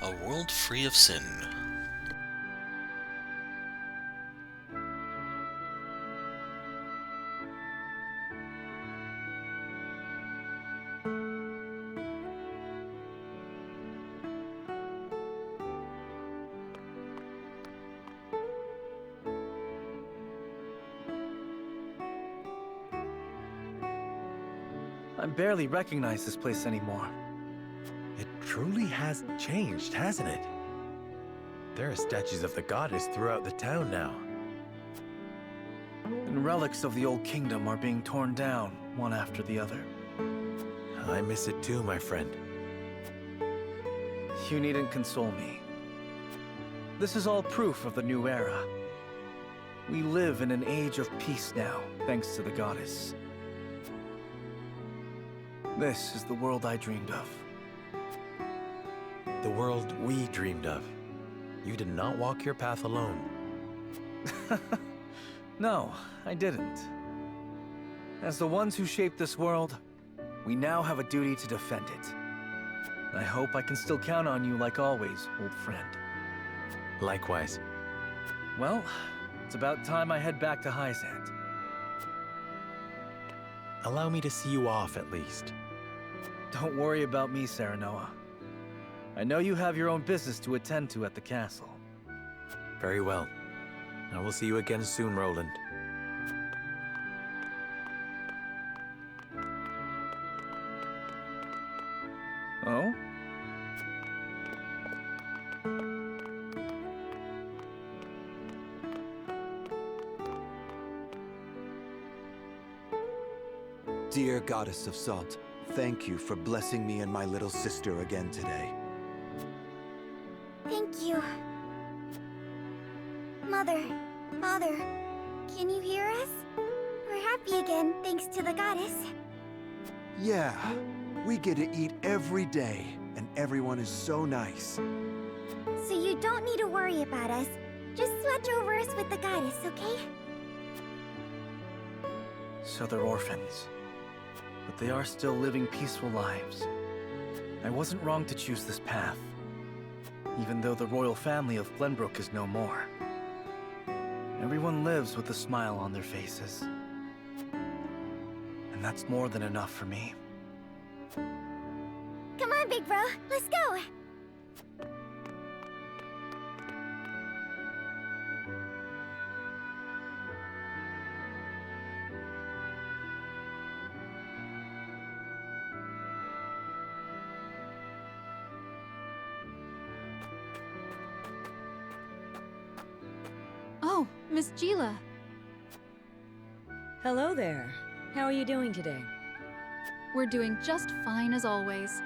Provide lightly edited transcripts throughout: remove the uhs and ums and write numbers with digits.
A world free of sin. I barely recognize this place anymore. It truly has changed, hasn't it? There are statues of the goddess throughout the town now. And relics of the old kingdom are being torn down, one after the other. I miss it too, my friend. You needn't console me. This is all proof of the new era. We live in an age of peace now, thanks to the goddess. This is the world I dreamed of. The world we dreamed of. You did not walk your path alone. No, I didn't. As the ones who shaped this world, we now have a duty to defend it. I hope I can still count on you like always, old friend. Likewise. Well, it's about time I head back to Hyzant. Allow me to see you off at least. Don't worry about me, Serenoa. I know you have your own business to attend to at the castle. Very well. I will see you again soon, Roland. Oh? Dear Goddess of Salt, thank you for blessing me and my little sister again today. Thank you. Mother, Father, can you hear us? We're happy again, thanks to the goddess. Yeah, we get to eat every day, and everyone is so nice. So you don't need to worry about us. Just watch over us with the goddess, okay? So they're orphans. But they are still living peaceful lives. I wasn't wrong to choose this path. Even though the royal family of Glenbrook is no more. Everyone lives with a smile on their faces. And that's more than enough for me. Come on, big bro, let's go! Oh, Miss Gila. Hello there. How are you doing today? We're doing just fine as always.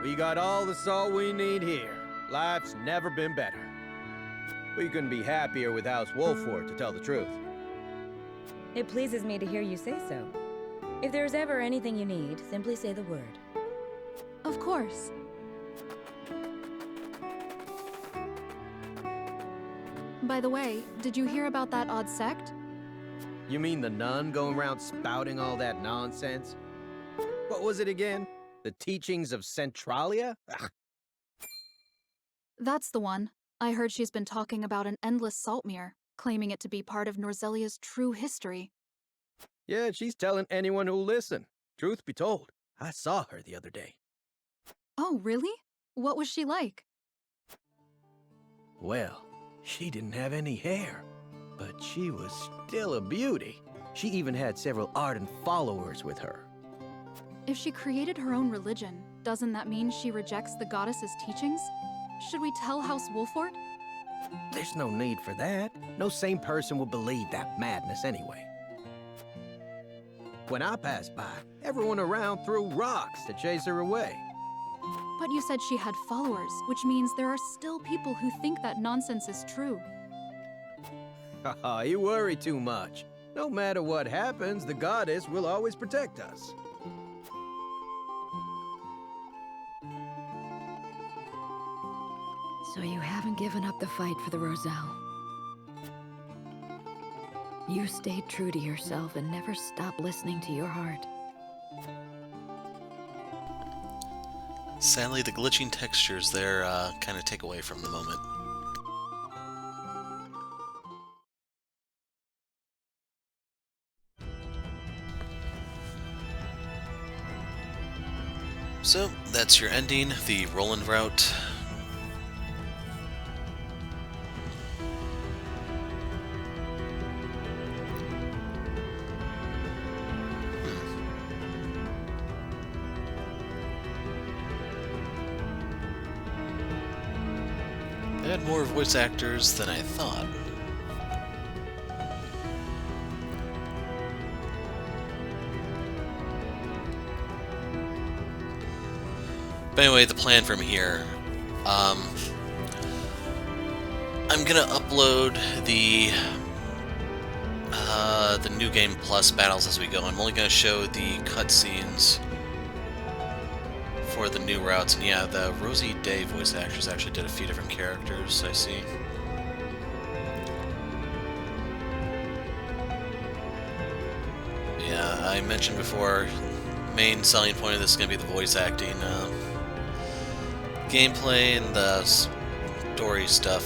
We got all the salt we need here. Life's never been better. We couldn't be happier with House Wolford, to tell the truth. It pleases me to hear you say so. If there's ever anything you need, simply say the word. Of course. By the way, did you hear about that odd sect? You mean the nun going around spouting all that nonsense? What was it again? The teachings of Centralia? Ugh. That's the one. I heard she's been talking about an endless salt mirror, claiming it to be part of Norzelia's true history. Yeah, she's telling anyone who'll listen. Truth be told, I saw her the other day. Oh, really? What was she like? Well, she didn't have any hair, but she was still a beauty. She even had several ardent followers with her. If she created her own religion, doesn't that mean she rejects the goddess's teachings? Should we tell House Wolford? There's no need for that. No sane person would believe that madness anyway. When I passed by, everyone around threw rocks to chase her away. But you said she had followers, which means there are still people who think that nonsense is true. Haha, you worry too much. No matter what happens, the goddess will always protect us. So you haven't given up the fight for the Roselle. You stayed true to yourself and never stopped listening to your heart. Sadly, the glitching textures there kind of take away from the moment. So, that's your ending, the Roland route. They had more voice actors than I thought. But anyway, the plan from here. I'm gonna upload the New Game Plus battles as we go. I'm only gonna show the cutscenes for the new routes, and yeah, the Rosie Day voice actors actually did a few different characters, I see. Yeah, I mentioned before, main selling point of this is going to be the voice acting. Gameplay and the story stuff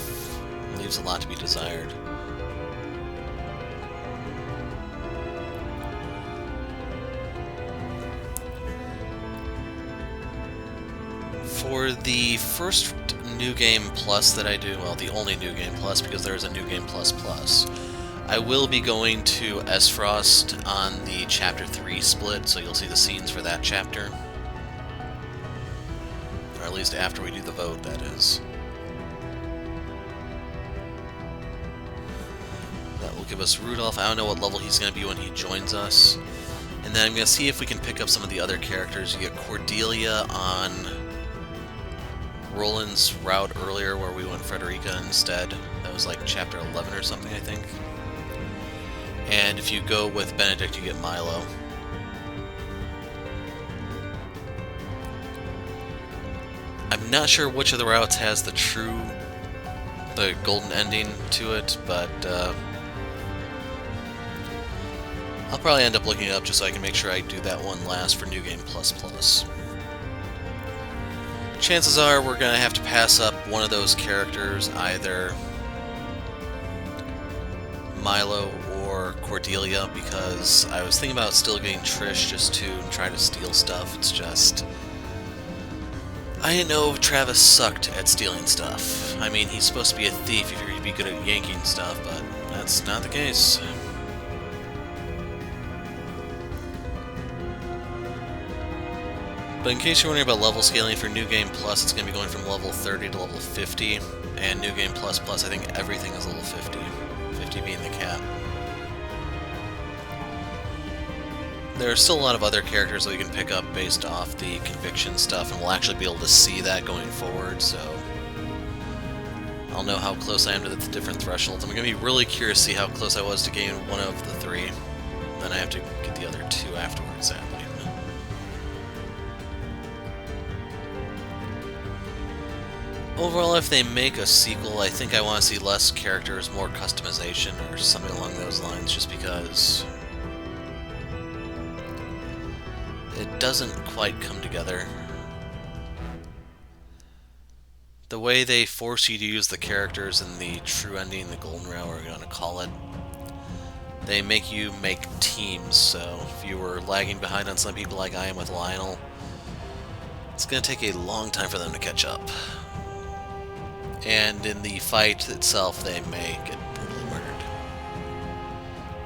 leaves a lot to be desired. For the first New Game Plus that I do, well, the only New Game Plus, because there's a New Game Plus Plus, I will be going to Esfrost on the Chapter 3 split, so you'll see the scenes for that chapter. Or at least after we do the vote, that is. That will give us Rudolph. I don't know what level he's going to be when he joins us. And then I'm going to see if we can pick up some of the other characters. You get Cordelia on Roland's route earlier, where we went Frederica instead. That was like chapter 11 or something, I think. And if you go with Benedict, you get Milo. I'm not sure which of the routes has the golden ending to it, but I'll probably end up looking it up just so I can make sure I do that one last for New Game Plus Plus. Chances are we're going to have to pass up one of those characters, either Milo or Cordelia, because I was thinking about still getting Trish just to try to steal stuff. It's just, I didn't know Travis sucked at stealing stuff. I mean, he's supposed to be a thief if you're to be good at yanking stuff, but that's not the case. But in case you're wondering about level scaling for New Game Plus, it's going to be going from level 30 to level 50, and New Game Plus Plus, I think everything is level 50, 50 being the cap. There are still a lot of other characters that we can pick up based off the conviction stuff, and we'll actually be able to see that going forward, so I'll know how close I am to the different thresholds. I'm going to be really curious to see how close I was to getting one of the three. Then I have to get the other two afterwards, sadly. Overall, if they make a sequel, I think I want to see less characters, more customization, or something along those lines, just because it doesn't quite come together. The way they force you to use the characters in the true ending, the golden route, we're going to call it, they make you make teams, so if you were lagging behind on some people like I am with Lionel, it's going to take a long time for them to catch up. And in the fight itself, they may get brutally murdered.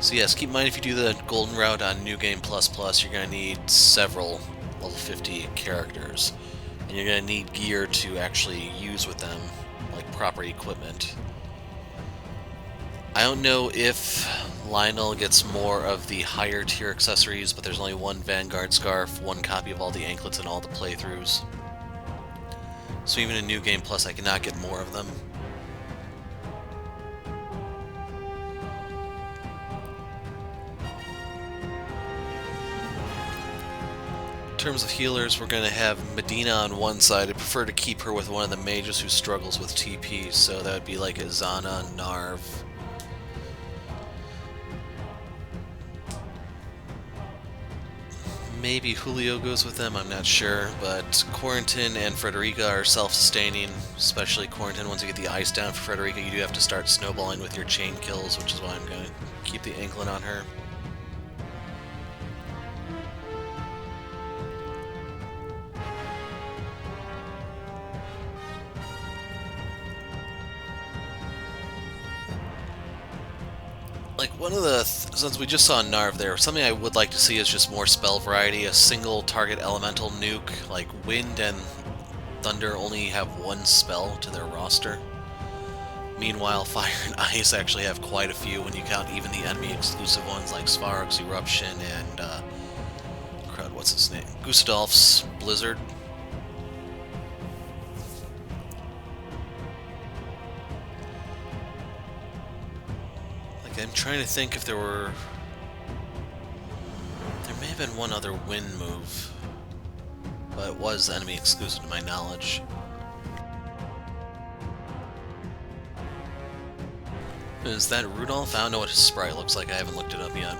So yes, keep in mind if you do the golden route on New Game Plus Plus, you're going to need several level 50 characters. And you're going to need gear to actually use with them, like proper equipment. I don't know if Lionel gets more of the higher tier accessories, but there's only one Vanguard Scarf, one copy of all the anklets in all the playthroughs. So even in New Game Plus, I cannot get more of them. In terms of healers, we're going to have Medina on one side. I prefer to keep her with one of the mages who struggles with TP, so that would be like Izana, Narv. Maybe Julio goes with them, I'm not sure, but Quarantine and Frederica are self-sustaining, especially Quarantine. Once you get the ice down for Frederica, you do have to start snowballing with your chain kills, which is why I'm going to keep the anklet on her. Like, one of the, since we just saw Narv there, something I would like to see is just more spell variety, a single target elemental nuke, like Wind and Thunder only have one spell to their roster. Meanwhile, Fire and Ice actually have quite a few when you count even the enemy exclusive ones like Svarog's Eruption and, crud, what's his name? Gustaf's Blizzard. I'm trying to think if there were... There may have been one other wind move, but it was enemy exclusive to my knowledge. Is that Rudolph? I don't know what his sprite looks like, I haven't looked it up yet.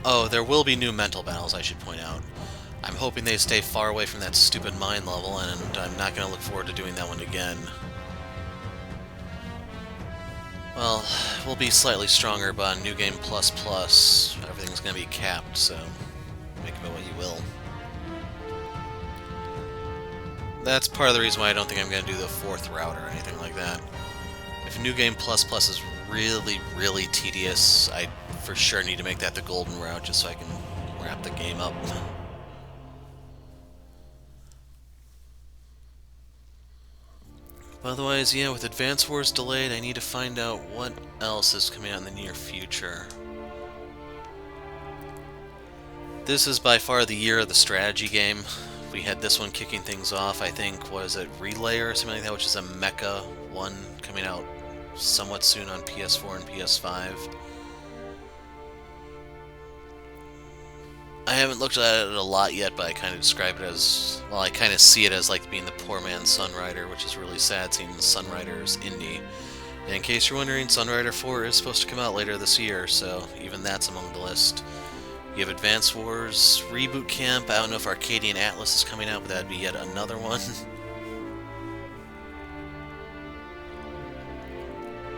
Oh, there will be new mental battles, I should point out. I'm hoping they stay far away from that stupid mind level, and I'm not going to look forward to doing that one again. Well, we'll be slightly stronger, but on New Game Plus Plus, everything's going to be capped, so make of it what you will. That's part of the reason why I don't think I'm going to do the 4th route or anything like that. If New Game Plus Plus is really, really tedious, I for sure need to make that the golden route just so I can wrap the game up. Otherwise, yeah, with Advance Wars delayed, I need to find out what else is coming out in the near future. This is by far the year of the strategy game. We had this one kicking things off, I think, what is it, Relay or something like that, which is a mecha one coming out somewhat soon on PS4 and PS5. I haven't looked at it a lot yet, but I kind of describe it as, well, I kind of see it as like being the poor man's Sunrider, which is really sad seeing Sunrider's indie. And in case you're wondering, Sunrider 4 is supposed to come out later this year, so even that's among the list. You have Advance Wars, Reboot Camp, I don't know if Arcadian Atlas is coming out, but that'd be yet another one.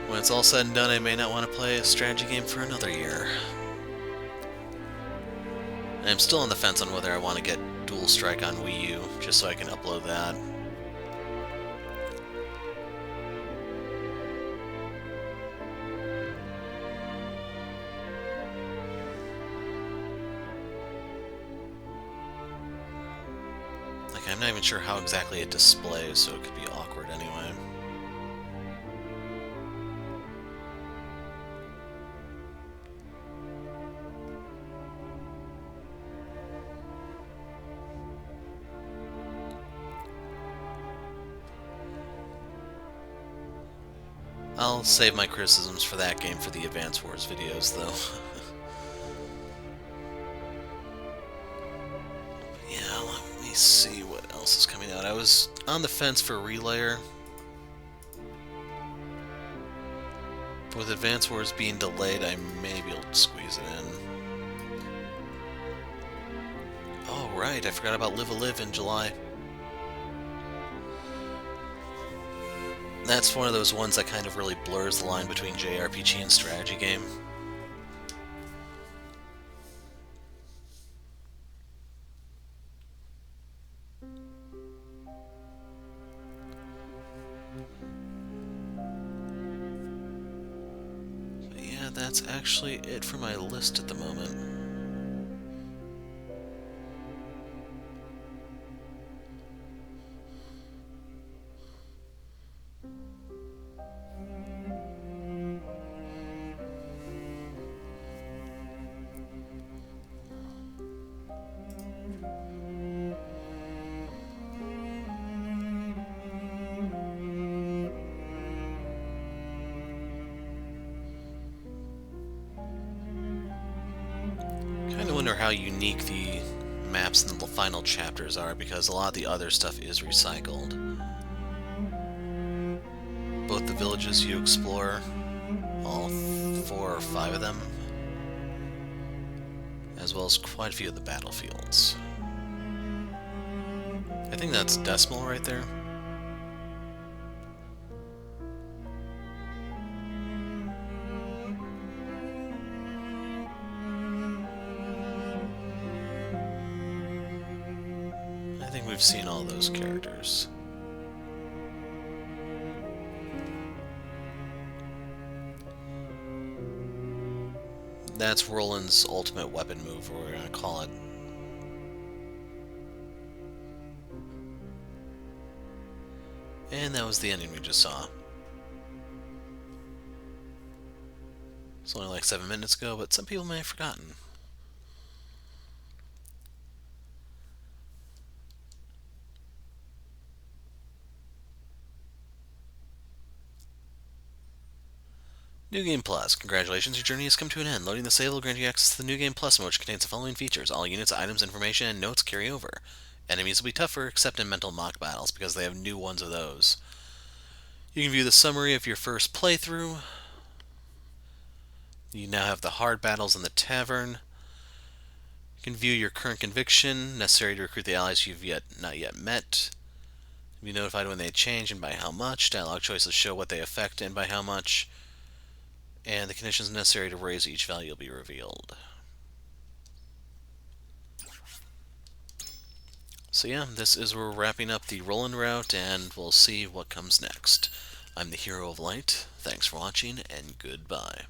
When it's all said and done, I may not want to play a strategy game for another year. And I'm still on the fence on whether I want to get Dual Strike on Wii U, just so I can upload that. Like, I'm not even sure how exactly it displays, so it could be awkward anyway. I'll save my criticisms for that game for the Advance Wars videos, though. Yeah, let me see what else is coming out. I was on the fence for Relayer. With Advance Wars being delayed, I may be able to squeeze it in. Oh, right, I forgot about Live a Live in July. That's one of those ones that kind of really blurs the line between JRPG and strategy game. But yeah, that's actually it for my list at the moment. How unique the maps and the final chapters are, because a lot of the other stuff is recycled. Both the villages you explore, all 4 or 5 of them, as well as quite a few of the battlefields. I think that's Decimal right there. I think we've seen all those characters. That's Roland's ultimate weapon move, or we're going to call it. And that was the ending we just saw. It's only like 7 minutes ago, but some people may have forgotten. New Game Plus. Congratulations, your journey has come to an end. Loading the save will grant you access to the New Game Plus mode, which contains the following features. All units, items, information, and notes carry over. Enemies will be tougher, except in mental mock battles, because they have new ones of those. You can view the summary of your first playthrough. You now have the hard battles in the tavern. You can view your current conviction, necessary to recruit the allies you've not yet met. Be notified when they change and by how much. Dialogue choices show what they affect and by how much. And the conditions necessary to raise each value will be revealed. So yeah, this is where we're wrapping up the Roland route, and we'll see what comes next. I'm the Hero of Light. Thanks for watching, and goodbye.